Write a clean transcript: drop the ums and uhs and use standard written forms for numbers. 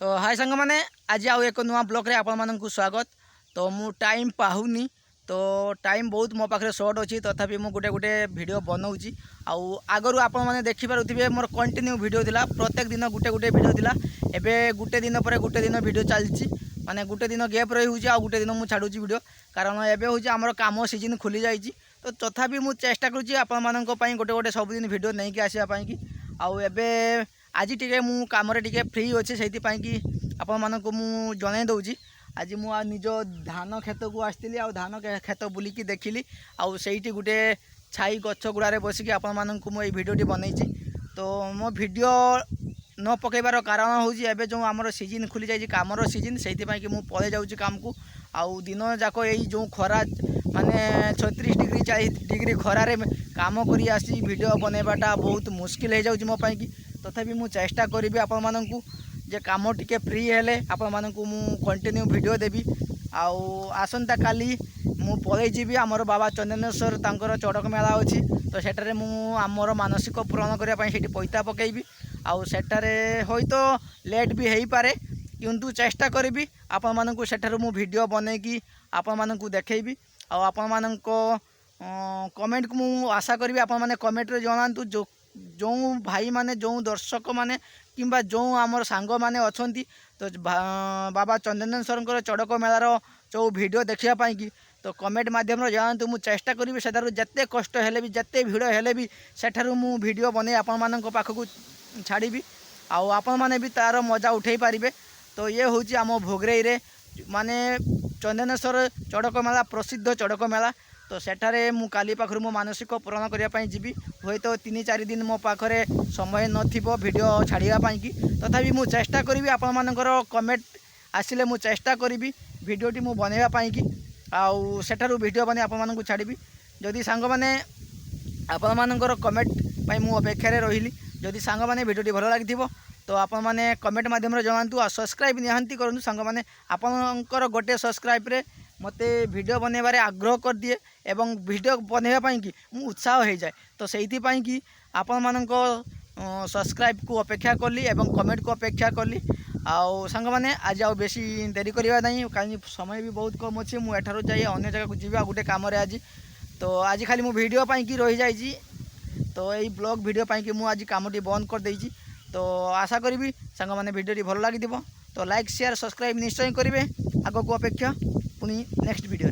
तो हाय सांग मैंने आज आउ एक नुआ ब्लॉग रे आपण मानकु स्वागत। तो मु टाइम पाहुनी तो टाइम बहुत मो पाखे सर्ट अच्छी तथापि मु गोटे गोटे भिडियो बनाऊँगी। आउ आगरू आपण मैंने देखिपे मोर कंटिन्यू भिडियो थिला, प्रत्येक दिन गुटे गुटे भिडियो थिला। एबे गुटे दिन पर गुटे दिन भिडियो चलची, माने गुटे दिन गैप रही होची आउ गुटे दिन मु छाडुची भिडियो, कारण एबे होची हमर काम सीजन खुली जाईची। तो तथापि मु चेष्टा करूची आपण मानक पई गोटे गोटे सब दिन भिडियो नै कि आसीबा पई कि। आउ एबे आज टिके मु काम रे टिके फ्री अच्छे से कि आपण मानक मु जणाई दउची। आज मु निज धान खेत को आसती आ धान खेत बुलिकी देखिली आउ सेठी गोटे छाई गछ गुड़ारे बसिकी आपण मानक मु ये भिडियोटी बनईची। तो मो भिडियो न पकेबार कारण होची एबे जो हमर सीजन खुली जाई कामर सीजन, सेठी कि मु पळे जाउची काम को। आउ दिन जाक यही जो खरा माने 36 डिग्री 40 डिग्री खरारे काम करी आसी भिडियो बनैबाटा बहुत मुश्किल हो जाउची मो पई कि। तथापि मु चेष्टा करी आपण मानक जे काम टिके फ्री हेले आपण मानक मु कंटिन्यू भिडियो देबी। आउ आसंता काली मु पळै जीवी हमर बाबा चंदनेश्वर तांकर चड़क मेला अछि। तो सेटारे मु हमर मानसिक पूरण करिया पई सेठी पैसा पकेइबी। आउ सेटारे होय तो लेट भी हेई पारे, किंतु चेष्टा करी आपण मानक सेठार मु भिडियो बनैकी आपण मानक देखैबी। आउ आपण मानक कमेंट को मु आशा करी आपण माने कमेंट रे जणांतु जो भाई माने जो दर्शक माने किंबा जो आमर सांग माने अछंती। तो बाबा चंदनेश्वर चड़क मेलार जो भिडियो देखिया पाई कि तो कमेंट माध्यम जनातु मु चेष्टा करी सेठारु जत्ते कष्ट हेले भी जत्ते भिड़ हेले भी सेठारु मु भिडियो बने आपण मानक पाखकु छाड़ीबी। आउ आपण माने भी तार मजा उठै पारिबे। तो ये होची आम भोगरेई रे माने चंदनेश्वर चड़क मेला प्रसिद्ध चड़क मेला। तो सेठारे मु काली पाखरु मो मानसिक पूरण करिया पई जीवी। होय तो 3-4 दिन मो पाखरे समय नथिबो भिडियो छाड़िया पई कि, तथापि मु चेष्टा करिवि आपण मानकर कमेंट आसिले मु चेष्टा करिवि भिडियोटी मु बनेबा पई कि। आउ सेठारु भिडियो बने आपण मानकु छाड़िबि। जदि सांग माने आपण मानकर कमेंट पई मु अपेक्षा रे रहिली। जदि सांग माने भिडियोटी भलो लागिथिबो तो आपण माने कमेंट माध्यम रे जणांतु। आ सब्सक्राइब निहांती करंतु सांग माने, आपनकर गोटे सब्सक्राइब रे मते भिडियो बनेबारे आग्रह कर दिए एवं भिडियो बनेबा पई कि मु उत्साह हो जाए। तो सेहिति पई कि आपण मानक सब्सक्राइब को अपेक्षा करली एवं कमेंट को अपेक्षा करली। आउ सांग माने आज आउ बेसी देरी करिवा नहीं, काई समय भी बहुत कम अछि। मु एठारो जाई अन्य जगह को जीवा गोटे काम रे आज। तो आज खाली मु भिडियो पई कि रहि जाईची। तो यही ब्लॉग भिडियो पई कि मु आज कामटी बंद कर देइची। तो आशा करी सांग माने भिडियोटी भल लागिथिबो। तो लाइक शेयर सब्सक्राइब निश्चय करेंगे आग को अपेक्षा पुनी नेक्स्ट वीडियो।